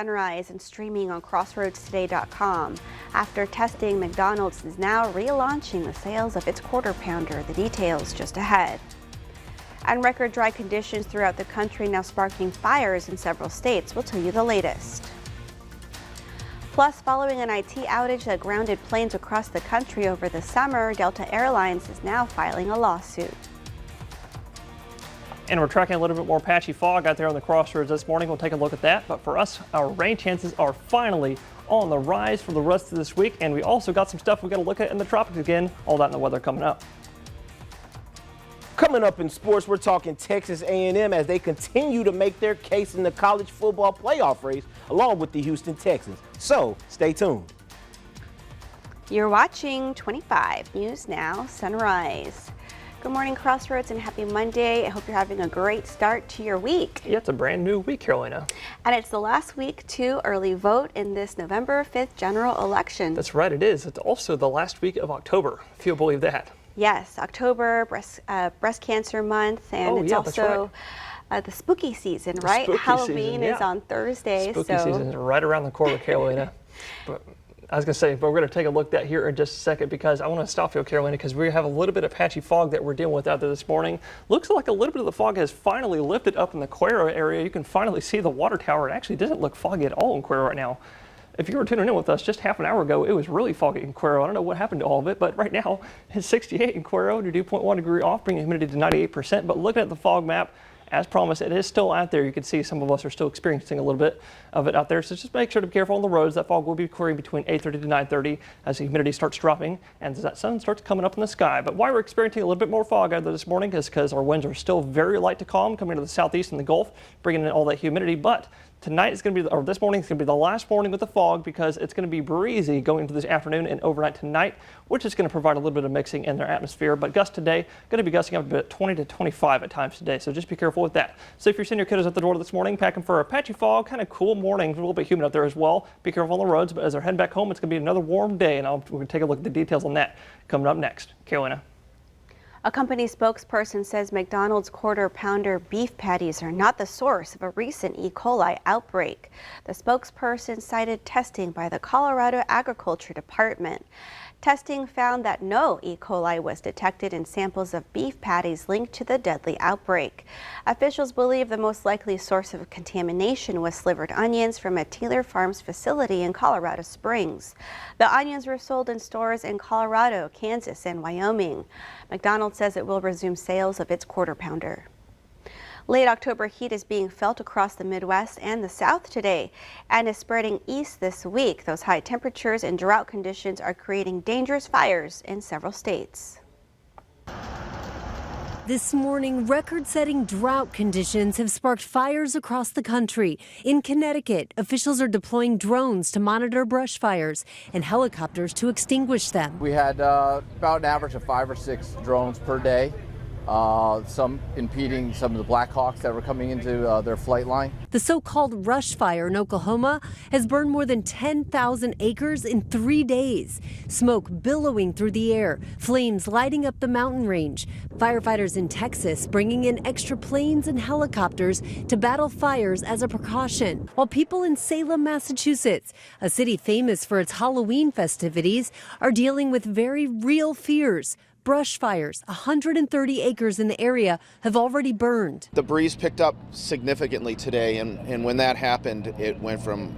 Sunrise and streaming on crossroadstoday.com. After testing, McDonald's is now relaunching the sales of its Quarter Pounder. The details just ahead. And record dry conditions throughout the country now sparking fires in several states. We'll tell you the latest. Plus, following an IT outage that grounded planes across the country over the summer, Delta Airlines is now filing a lawsuit. And we're tracking a little bit more patchy fog out there on the crossroads this morning. We'll take a look at that. But for us, our rain chances are finally on the rise for the rest of this week. And we also got some stuff we got to look at in the tropics again. All that in the weather coming up. Coming up in sports, we're talking Texas A&M as they continue to make their case in the college football playoff race, along with the Houston Texans. So stay tuned. You're watching 25 News Now Sunrise. Good morning, Crossroads, and happy Monday. I hope you're having a great start to your week. Yeah, it's a brand new week, Carolina. And it's the last week to early vote in this November 5th general election. That's right, it is. It's also the last week of October, if you'll believe that. Yes, October, breast cancer month, and it's also the spooky season, right? Spooky Halloween season, is on Thursday. Spooky season is right around the corner, Carolina. But I was going to say, but we're going to take a look at that here in just a second because I want to stop you, Carolina, because we have a little bit of patchy fog that we're dealing with out there this morning. Looks like a little bit of the fog has finally lifted up in the Cuero area. You can finally see the water tower. It actually doesn't look foggy at all in Cuero right now. If you were tuning in with us just half an hour ago, it was really foggy in Cuero. I don't know what happened to all of it, but right now it's 68 in Cuero, your dew point 1 degree off, bringing humidity to 98%. But looking at the fog map, as promised, it is still out there. You can see some of us are still experiencing a little bit of it out there. So just make sure to be careful on the roads. That fog will be clearing between 8:30 to 9:30 as the humidity starts dropping and as that sun starts coming up in the sky. But why we're experiencing a little bit more fog out there this morning is because our winds are still very light to calm coming to the southeast and the Gulf, bringing in all that humidity. But tonight is going to be, or this morning is going to be the last morning with the fog because it's going to be breezy going into this afternoon and overnight tonight, which is going to provide a little bit of mixing in their atmosphere. But gusts today going to be gusting up to 20 to 25 at times today. So just be careful with that. So if you're sending your kiddos at the door this morning, packing for a patchy fog, kind of cool morning, a little bit humid out there as well. Be careful on the roads. But as they're heading back home, it's going to be another warm day. And we're going to take a look at the details on that coming up next. Carolina. A company spokesperson says McDonald's Quarter Pounder beef patties are not the source of a recent E. coli outbreak. The spokesperson cited testing by the Colorado Agriculture Department. Testing found that no E. coli was detected in samples of beef patties linked to the deadly outbreak. Officials believe the most likely source of contamination was slivered onions from a Taylor Farms facility in Colorado Springs. The onions were sold in stores in Colorado, Kansas, and Wyoming. McDonald's says it will resume sales of its Quarter Pounder. Late October heat is being felt across the Midwest and the South today and is spreading east this week. Those high temperatures and drought conditions are creating dangerous fires in several states. This morning, record-setting drought conditions have sparked fires across the country. In Connecticut, officials are deploying drones to monitor brush fires and helicopters to extinguish them. We had about an average of 5 or 6 drones per day. Some impeding some of the Blackhawks that were coming into their flight line. The so-called rush fire in Oklahoma has burned more than 10,000 acres in 3 days. Smoke billowing through the air, flames lighting up the mountain range. Firefighters in Texas bringing in extra planes and helicopters to battle fires as a precaution. While people in Salem, Massachusetts, a city famous for its Halloween festivities, are dealing with very real fears. Brush fires, 130 acres in the area, have already burned. The breeze picked up significantly today, and when that happened, it went from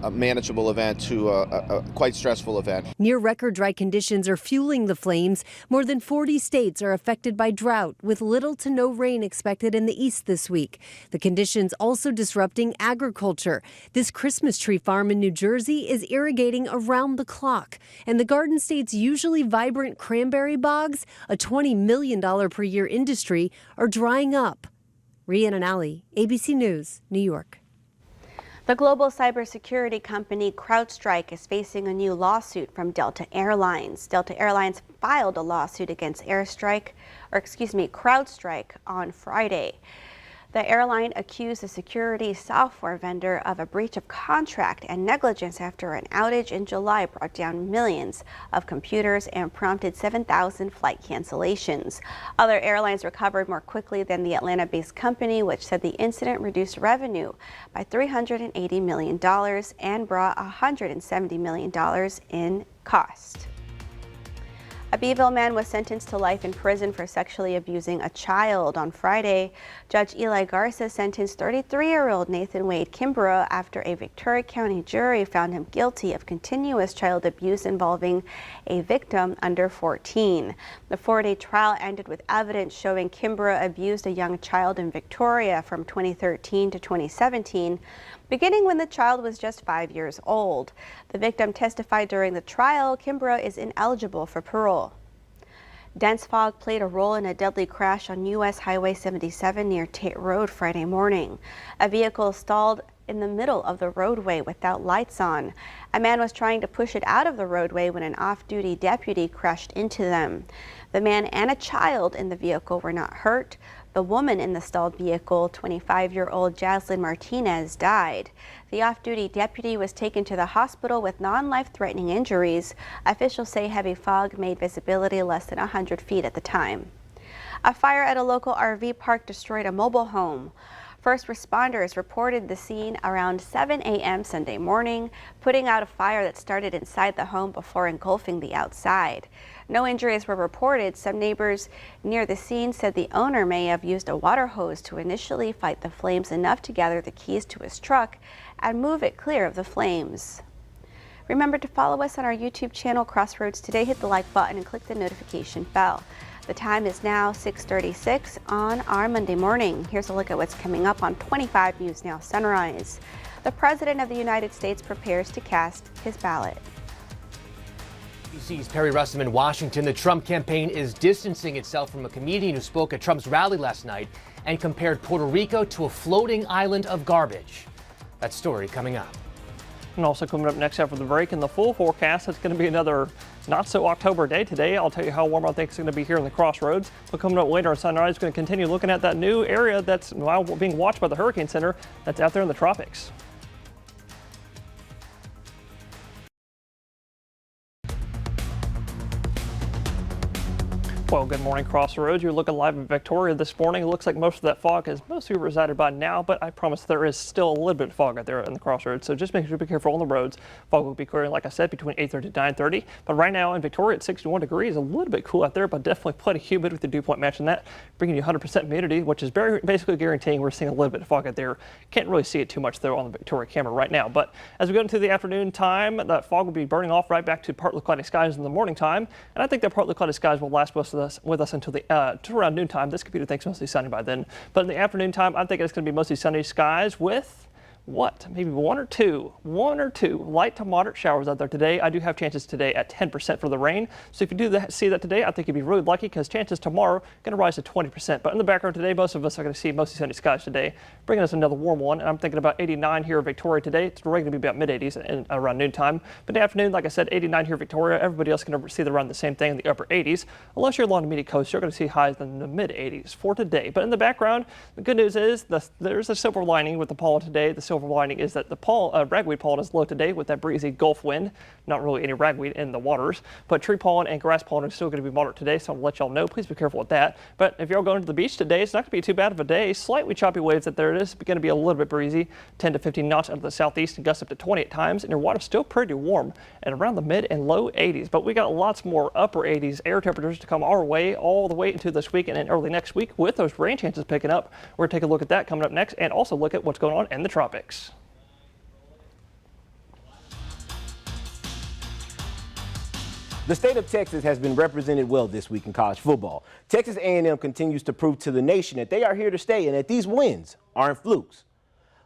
a manageable event to a quite stressful event. Near record dry conditions are fueling the flames. More than 40 states are affected by drought, with little to no rain expected in the east this week. The conditions also disrupting agriculture. This Christmas tree farm in New Jersey is irrigating around the clock. And the Garden State's usually vibrant cranberry bogs, a $20 million per year industry, are drying up. Rhiannon Alley, ABC News, New York. The global cybersecurity company CrowdStrike is facing a new lawsuit from Delta Airlines. Delta Airlines filed a lawsuit against CrowdStrike on Friday. The airline accused the security software vendor of a breach of contract and negligence after an outage in July brought down millions of computers and prompted 7,000 flight cancellations. Other airlines recovered more quickly than the Atlanta-based company, which said the incident reduced revenue by $380 million and brought $170 million in cost. A Beeville man was sentenced to life in prison for sexually abusing a child. On Friday, Judge Eli Garza sentenced 33-year-old Nathan Wade Kimbrough after a Victoria County jury found him guilty of continuous child abuse involving a victim under 14. The 4-day trial ended with evidence showing Kimbrough abused a young child in Victoria from 2013 to 2017. Beginning when the child was just 5 years old. The victim testified during the trial. Kimbrough is ineligible for parole. Dense fog played a role in a deadly crash on U.S. Highway 77 near Tate Road Friday morning. A vehicle stalled in the middle of the roadway without lights on. A man was trying to push it out of the roadway when an off-duty deputy crashed into them. The man and a child in the vehicle were not hurt. The woman in the stalled vehicle, 25-year-old Jaslyn Martinez, died. The off-duty deputy was taken to the hospital with non-life-threatening injuries. Officials say heavy fog made visibility less than 100 feet at the time. A fire at a local RV park destroyed a mobile home. First responders reported the scene around 7 a.m. Sunday morning, putting out a fire that started inside the home before engulfing the outside. No injuries were reported. Some neighbors near the scene said the owner may have used a water hose to initially fight the flames enough to gather the keys to his truck and move it clear of the flames. Remember to follow us on our YouTube channel, Crossroads Today. Hit the like button and click the notification bell. The time is now 6:36 on our Monday morning. Here's a look at what's coming up on 25 News Now Sunrise. The President of the United States prepares to cast his ballot. ABC's Perry Russom in Washington. The Trump campaign is distancing itself from a comedian who spoke at Trump's rally last night and compared Puerto Rico to a floating island of garbage. That story coming up. And also coming up next after the break in the full forecast, it's going to be another not so October day today. I'll tell you how warm I think it's going to be here in the Crossroads. But coming up later on Sunrise, we're going to continue looking at that new area that's now being watched by the Hurricane Center that's out there in the tropics. Well, good morning, Crossroads. You're looking live in Victoria this morning. It looks like most of that fog has mostly resided by now, but I promise there is still a little bit of fog out there in the Crossroads. So just make sure to be careful on the roads. Fog will be clearing, like I said, between 8:30 to 9:30. But right now in Victoria at 61 degrees, a little bit cool out there, but definitely plenty humid with the dew point matching that, bringing you 100% humidity, which is basically guaranteeing we're seeing a little bit of fog out there. Can't really see it too much though on the Victoria camera right now. But as we go into the afternoon time, that fog will be burning off right back to partly cloudy skies in the morning time. And I think that partly cloudy skies will last with us until the to around noontime. This computer thinks mostly sunny by then, but in the afternoon time, I think it's going to be mostly sunny skies with maybe one or two light to moderate showers out there today. I do have chances today at 10% for the rain. So if you do see that today, I think you'd be really lucky because chances tomorrow are going to rise to 20%. But in the background today, most of us are going to see mostly sunny skies today, bringing us another warm one. And I'm thinking about 89 here in Victoria today. It's going to be about mid-80s and around noontime. But in the afternoon, like I said, 89 here in Victoria. Everybody else is going to see around the same thing in the upper 80s. Unless you're along the Media Coast, you're going to see highs in the mid-80s for today. But in the background, the good news is there's a silver lining with the pollen today. The silver lining is that the ragweed pollen is low today with that breezy Gulf wind. Not really any ragweed in the waters, but tree pollen and grass pollen are still going to be moderate today, so I'll let y'all know. Please be careful with that. But if you're going to the beach today, it's not going to be too bad of a day. Slightly choppy waves that there is going to be a little bit breezy, 10 to 15 knots out of the southeast and gusts up to 20 at times, and your water's still pretty warm at around the mid and low 80s. But we got lots more upper 80s air temperatures to come our way all the way into this week and early next week with those rain chances picking up. We're going to take a look at that coming up next and also look at what's going on in the tropics. The state of Texas has been represented well this week in college football. Texas A&M continues to prove to the nation that they are here to stay and that these wins aren't flukes.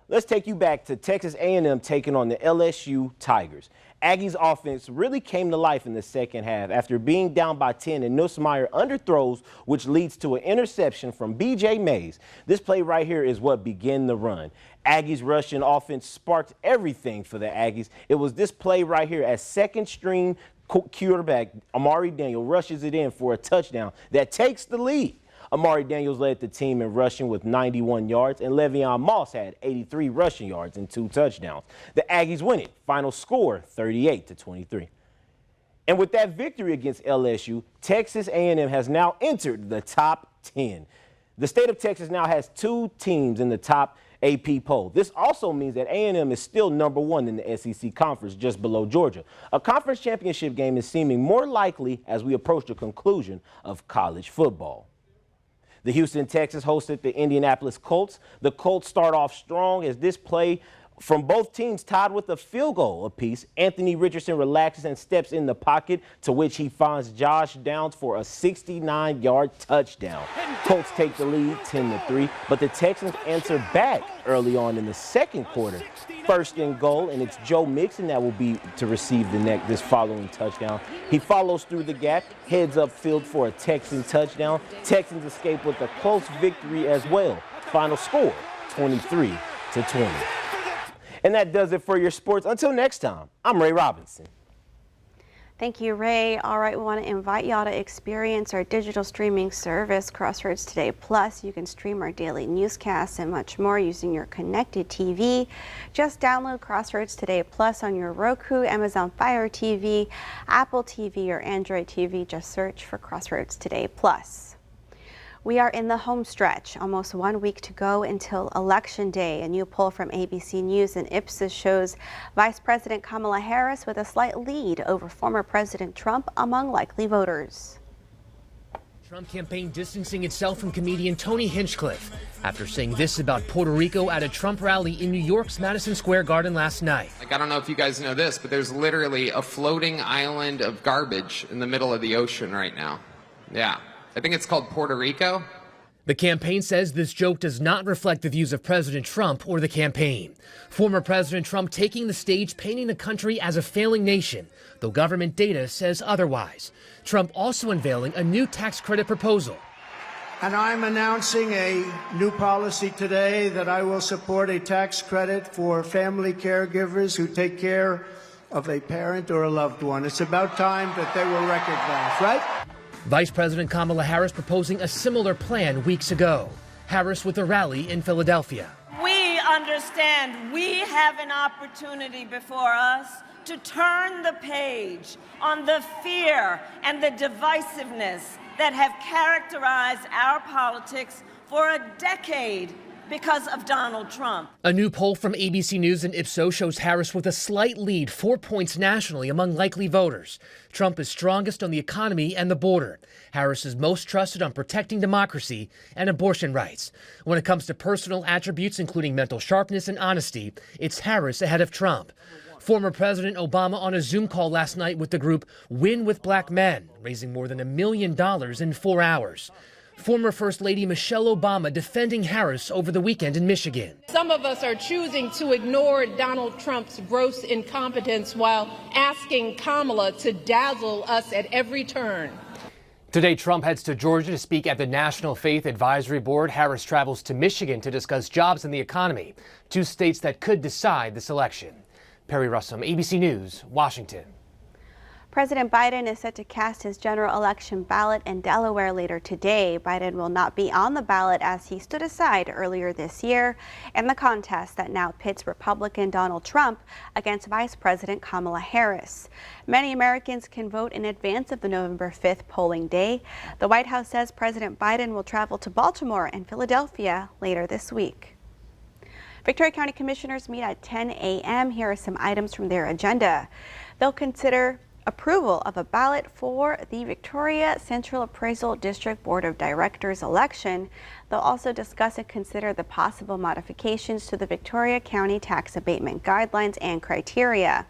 Let's take you back to Texas A&M taking on the LSU Tigers. Aggies offense really came to life in the second half after being down by 10 and Nussmeier underthrows, which leads to an interception from B.J. Mays. This play right here is what began the run. Aggies rushing offense sparked everything for the Aggies. It was this play right here as second string quarterback Amari Daniel rushes it in for a touchdown that takes the lead. Amari Daniels led the team in rushing with 91 yards, and Le'Veon Moss had 83 rushing yards and 2 touchdowns. The Aggies win it. Final score 38-23. And with that victory against LSU, Texas A&M has now entered the top 10. The state of Texas now has 2 teams in the top AP poll. This also means that A&M is still #1 in the SEC conference, just below Georgia. A conference championship game is seeming more likely as we approach the conclusion of college football. The Houston Texans hosted the Indianapolis Colts. The Colts start off strong as this play from both teams tied with a field goal apiece. Anthony Richardson relaxes and steps in the pocket, to which he finds Josh Downs for a 69-yard touchdown. Colts take the lead 10-3, but the Texans answer back early on in the second quarter. First and goal, and it's Joe Mixon that will be to receive this following touchdown. He follows through the gap, heads upfield for a Texan touchdown. Texans escape with a close victory as well. Final score 23-20. And that does it for your sports. Until next time, I'm Ray Robinson. Thank you, Ray. All right, we want to invite y'all to experience our digital streaming service, Crossroads Today Plus. You can stream our daily newscasts and much more using your connected TV. Just download Crossroads Today Plus on your Roku, Amazon Fire TV, Apple TV, or Android TV. Just search for Crossroads Today Plus. We are in the home stretch, almost 1 week to go until Election Day. A new poll from ABC News and Ipsos shows Vice President Kamala Harris with a slight lead over former President Trump among likely voters. Trump campaign distancing itself from comedian Tony Hinchcliffe after saying this about Puerto Rico at a Trump rally in New York's Madison Square Garden last night. I don't know if you guys know this, but there's literally a floating island of garbage in the middle of the ocean right now. Yeah. I think it's called Puerto Rico. The campaign says this joke does not reflect the views of President Trump or the campaign. Former President Trump taking the stage, painting the country as a failing nation, though government data says otherwise. Trump also unveiling a new tax credit proposal. And I'm announcing a new policy today that I will support a tax credit for family caregivers who take care of a parent or a loved one. It's about time that they were recognized, right? Vice President Kamala Harris proposing a similar plan weeks ago. Harris with a rally in Philadelphia. We understand we have an opportunity before us to turn the page on the fear and the divisiveness that have characterized our politics for a decade because of Donald Trump. A new poll from ABC News and Ipsos shows Harris with a slight lead, 4 points nationally among likely voters. Trump is strongest on the economy and the border. Harris is most trusted on protecting democracy and abortion rights. When it comes to personal attributes, including mental sharpness and honesty, it's Harris ahead of Trump. Former President Obama on a Zoom call last night with the group Win with Black Men, raising more than $1 million in 4 hours. Former First Lady Michelle Obama defending Harris over the weekend in Michigan. Some of us are choosing to ignore Donald Trump's gross incompetence while asking Kamala to dazzle us at every turn. Today, Trump heads to Georgia to speak at the National Faith Advisory Board. Harris travels to Michigan to discuss jobs and the economy, 2 states that could decide this election. Perry Russum, ABC News, Washington. President Biden is set to cast his general election ballot in Delaware later today. Biden will not be on the ballot as he stood aside earlier this year in the contest that now pits Republican Donald Trump against Vice President Kamala Harris. Many Americans can vote in advance of the November 5th polling day. The White House says President Biden will travel to Baltimore and Philadelphia later this week. Victoria County Commissioners meet at 10 a.m. Here are some items from their agenda. They'll consider approval of a ballot for the Victoria Central Appraisal District Board of Directors election. They'll also discuss and consider the possible modifications to the Victoria County tax abatement guidelines and criteria.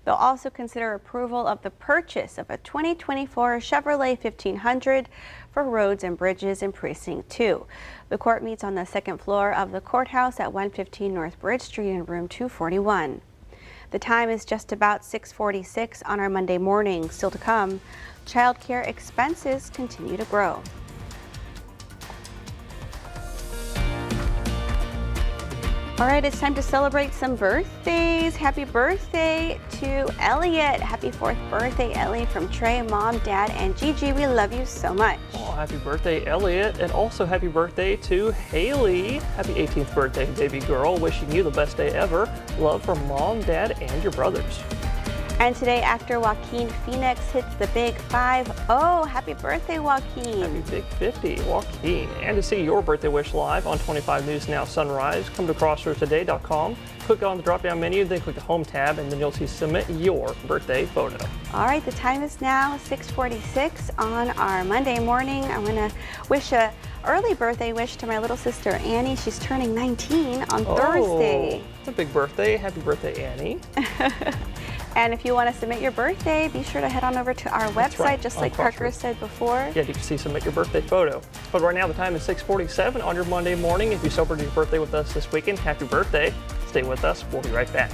They'll also consider approval of the purchase of a 2024 Chevrolet 1500 for roads and bridges in Precinct 2. The court meets on the second floor of the courthouse at 115 North Bridge Street in room 241. The time is just about 6:46 on our Monday morning. Still to come, child care expenses continue to grow. All right, it's time to celebrate some birthdays. Happy birthday to Elliot. Happy 4th birthday, Ellie, from Trey, Mom, Dad, and Gigi. We love you so much. Oh, happy birthday, Elliot. And also happy birthday to Haley. Happy 18th birthday, baby girl. Wishing you the best day ever. Love from Mom, Dad, and your brothers. And today, actor Joaquin Phoenix hits the big 5-0. Happy birthday, Joaquin. Happy big 50, Joaquin. And to see your birthday wish live on 25 News Now Sunrise, come to crossroadstoday.com, click on the drop-down menu, then click the Home tab, and then you'll see Submit Your Birthday Photo. All right, the time is now 6:46 on our Monday morning. I want to wish a early birthday wish to my little sister, Annie. She's turning 19 on Thursday. It's a big birthday. Happy birthday, Annie. And if you want to submit your birthday, be sure to head on over to our website, right, just on like Parker Crossroads. said before. Yeah, you can see Submit Your Birthday Photo. But right now the time is 6:47 on your Monday morning. If you celebrated your birthday with us this weekend, happy birthday. Stay with us. We'll be right back.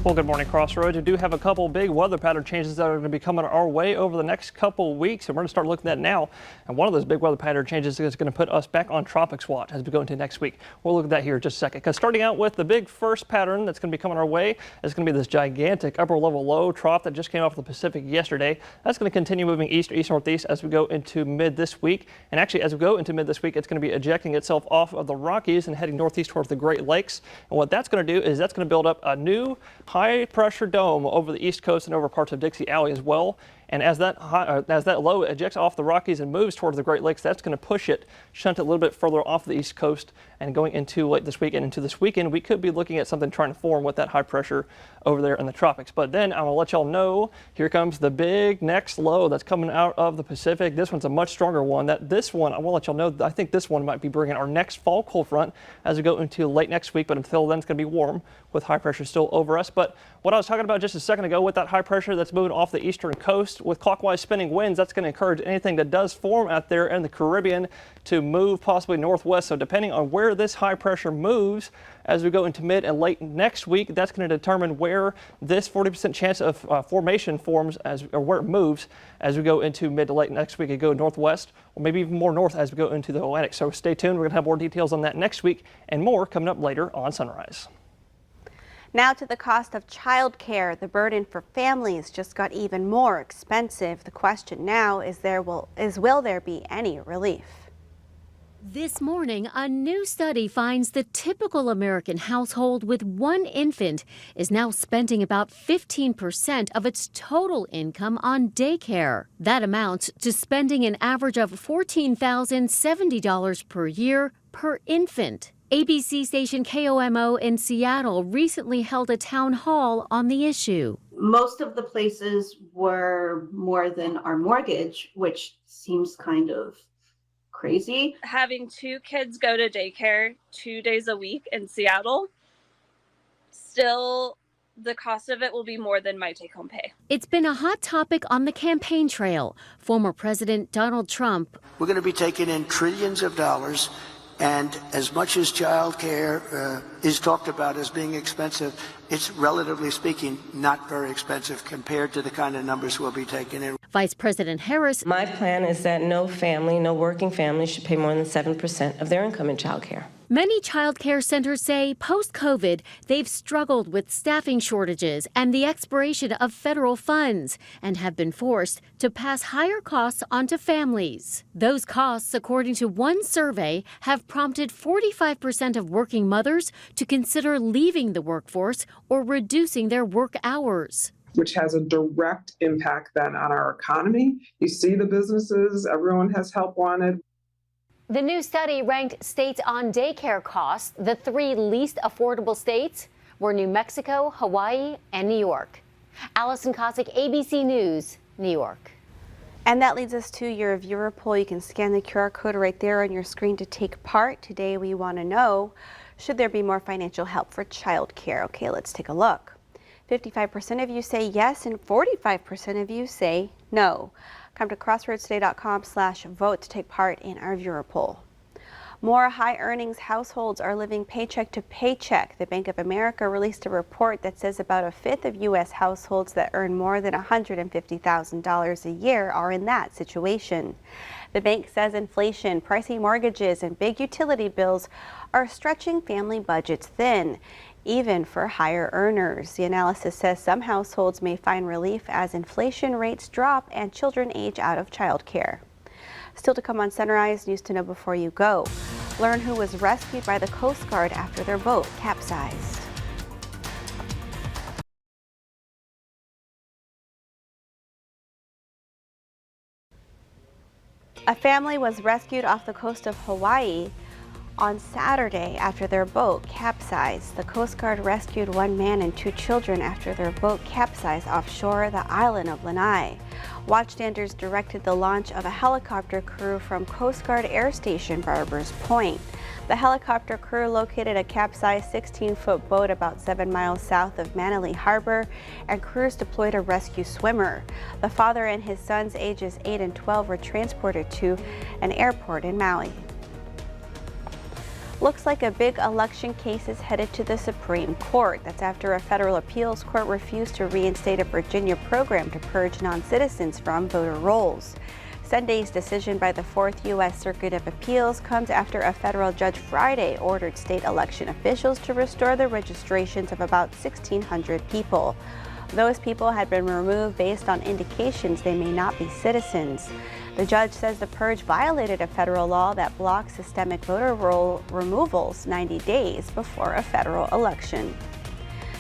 Well, good morning, Crossroads. We do have a couple big weather pattern changes that are going to be coming our way over the next couple weeks, and we're going to start looking at that now. And one of those big weather pattern changes is going to put us back on Tropics Watch as we go into next week. We'll look at that here in just a second. Because starting out with the big first pattern that's going to be coming our way is going to be this gigantic upper level low trough that just came off the Pacific yesterday. That's going to continue moving east or east northeast as we go into mid this week. And actually, as we go into mid this week, it's going to be ejecting itself off of the Rockies and heading northeast towards the Great Lakes. And what that's going to do is that's going to build up a new high pressure dome over the East Coast and over parts of Dixie Alley as well. And as that low ejects off the Rockies and moves towards the Great Lakes, that's going to push it, shunt it a little bit further off the East Coast. And going into late this week and into this weekend, we could be looking at something trying to form with that high pressure over there in the tropics. But then I'm going to let y'all know, here comes the big next low that's coming out of the Pacific. This one's a much stronger one. This one, I will let y'all know, I think this one might be bringing our next fall cold front as we go into late next week. But until then, it's going to be warm with high pressure still over us. But what I was talking about just a second ago with that high pressure that's moving off the eastern coast with clockwise spinning winds, that's going to encourage anything that does form out there in the Caribbean to move possibly northwest. So depending on where this high pressure moves as we go into mid and late next week, that's going to determine where this 40% chance of formation forms or where it moves as we go into mid to late next week and go northwest or maybe even more north as we go into the Atlantic. So stay tuned. We're going to have more details on that next week and more coming up later on Sunrise. Now to the cost of childcare. The burden for families just got even more expensive. The question now is will there be any relief? This morning, a new study finds the typical American household with one infant is now spending about 15% of its total income on daycare. That amounts to spending an average of $14,070 per year per infant. ABC station KOMO in Seattle recently held a town hall on the issue. Most of the places were more than our mortgage, which seems kind of crazy. Having 2 kids go to daycare 2 days a week in Seattle, still the cost of it will be more than my take-home pay. It's been a hot topic on the campaign trail. Former President Donald Trump. We're going to be taking in trillions of dollars. And as much as child care is talked about as being expensive, it's relatively speaking not very expensive compared to the kind of numbers we'll be taking in. Vice President Harris. My plan is that no working family should pay more than 7% of their income in child care. Many child care centers say post-COVID, they've struggled with staffing shortages and the expiration of federal funds and have been forced to pass higher costs onto families. Those costs, according to one survey, have prompted 45% of working mothers to consider leaving the workforce or reducing their work hours. Which has a direct impact then on our economy. You see the businesses, everyone has help wanted. The new study ranked states on daycare costs. The 3 least affordable states were New Mexico, Hawaii, and New York. Allison Cossack, ABC News, New York. And that leads us to your viewer poll. You can scan the QR code right there on your screen to take part. Today we want to know, should there be more financial help for childcare? Okay, let's take a look. 55% of you say yes and 45% of you say no. Come to crossroadstoday.com/vote to take part in our viewer poll. More high earnings households are living paycheck to paycheck. The Bank of America released a report that says about a fifth of U.S. households that earn more than $150,000 a year are in that situation. The bank says inflation, pricey mortgages, and big utility bills are stretching family budgets thin, even for higher earners. The analysis says some households may find relief as inflation rates drop and children age out of childcare. Still to come on Sunrise, news to know before you go. Learn who was rescued by the Coast Guard after their boat capsized. A family was rescued off the coast of Hawaii on Saturday after their boat capsized. The Coast Guard rescued one man and two children after their boat capsized offshore the island of Lanai. Watchstanders directed the launch of a helicopter crew from Coast Guard Air Station Barbers Point. The helicopter crew located a capsized 16-foot boat about 7 miles south of Manly Harbor, and crews deployed a rescue swimmer. The father and his sons, ages 8 and 12, were transported to an airport in Maui. Looks like a big election case is headed to the Supreme Court. That's after a federal appeals court refused to reinstate a Virginia program to purge non-citizens from voter rolls. Sunday's decision by the 4th U.S. Circuit of Appeals comes after a federal judge Friday ordered state election officials to restore the registrations of about 1,600 people. Those people had been removed based on indications they may not be citizens. The judge says the purge violated a federal law that blocks systemic voter roll removals 90 days before a federal election.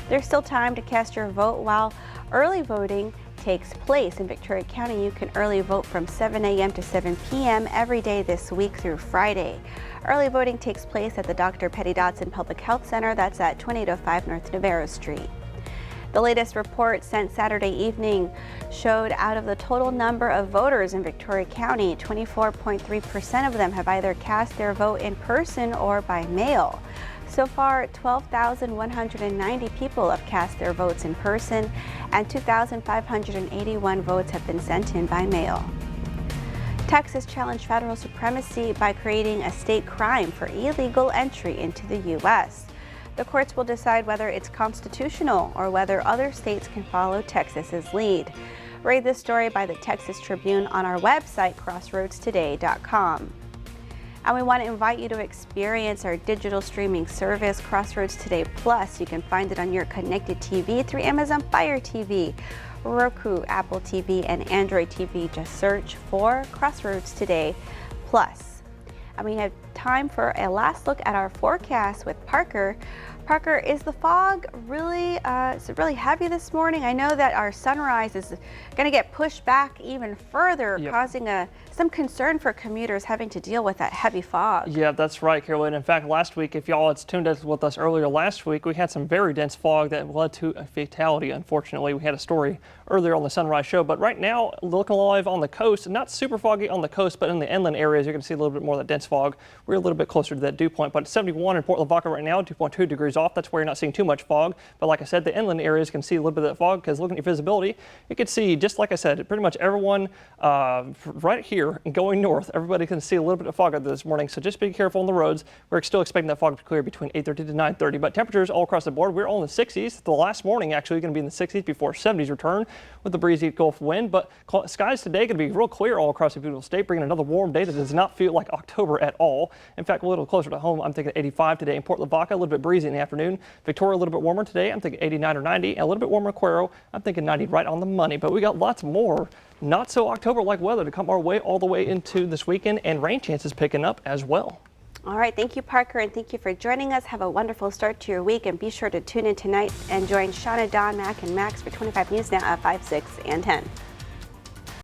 There's still time to cast your vote while early voting takes place. In Victoria County, you can early vote from 7 a.m. to 7 p.m. every day this week through Friday. Early voting takes place at the Dr. Petty Dodson Public Health Center. That's at 2805 North Navarro Street. The latest report sent Saturday evening showed out of the total number of voters in Victoria County, 24.3% of them have either cast their vote in person or by mail. So far, 12,190 people have cast their votes in person, and 2,581 votes have been sent in by mail. Texas challenged federal supremacy by creating a state crime for illegal entry into the U.S. The courts will decide whether it's constitutional or whether other states can follow Texas's lead. Read this story by the Texas Tribune on our website, crossroadstoday.com. And we want to invite you to experience our digital streaming service, Crossroads Today Plus. You can find it on your connected TV through Amazon Fire TV, Roku, Apple TV, and Android TV. Just search for Crossroads Today Plus. And we have time for a last look at our forecast with Parker. Parker, is the fog really heavy this morning? I know that our sunrise is going to get pushed back even further, causing some concern for commuters having to deal with that heavy fog. Yeah, that's right, Carolina. In fact, last week, if y'all had tuned in with us earlier last week, we had some very dense fog that led to a fatality. Unfortunately, we had a story earlier on the Sunrise Show. But right now, looking alive on the coast, not super foggy on the coast, but in the inland areas, you're going to see a little bit more of that dense fog. We're a little bit closer to that dew point, but 71 in Port Lavaca right now, 2.2 degrees off. That's where you're not seeing too much fog. But like I said, the inland areas can see a little bit of that fog because looking at your visibility, you can see, just like I said, pretty much everyone right here going north, everybody can see a little bit of fog out there this morning. So just be careful on the roads. We're still expecting that fog to clear between 8:30 to 9:30. But temperatures all across the board, we're all in the 60s. The last morning actually going to be in the 60s before 70s return with the breezy Gulf wind. But skies today going to be real clear all across the beautiful state, bringing another warm day that does not feel like October at all. In fact, a little closer to home, I'm thinking 85 today in Port Lavaca, a little bit breezy in the afternoon. Victoria, a little bit warmer today. I'm thinking 89 or 90. And a little bit warmer in Cuero. I'm thinking 90 right on the money. But we got lots more not so October-like weather to come our way all the way into this weekend, and rain chances picking up as well. All right, thank you, Parker, and thank you for joining us. Have a wonderful start to your week, and be sure to tune in tonight and join Shauna, Don, Mac, and Max for 25 News Now at 5, 6, and 10.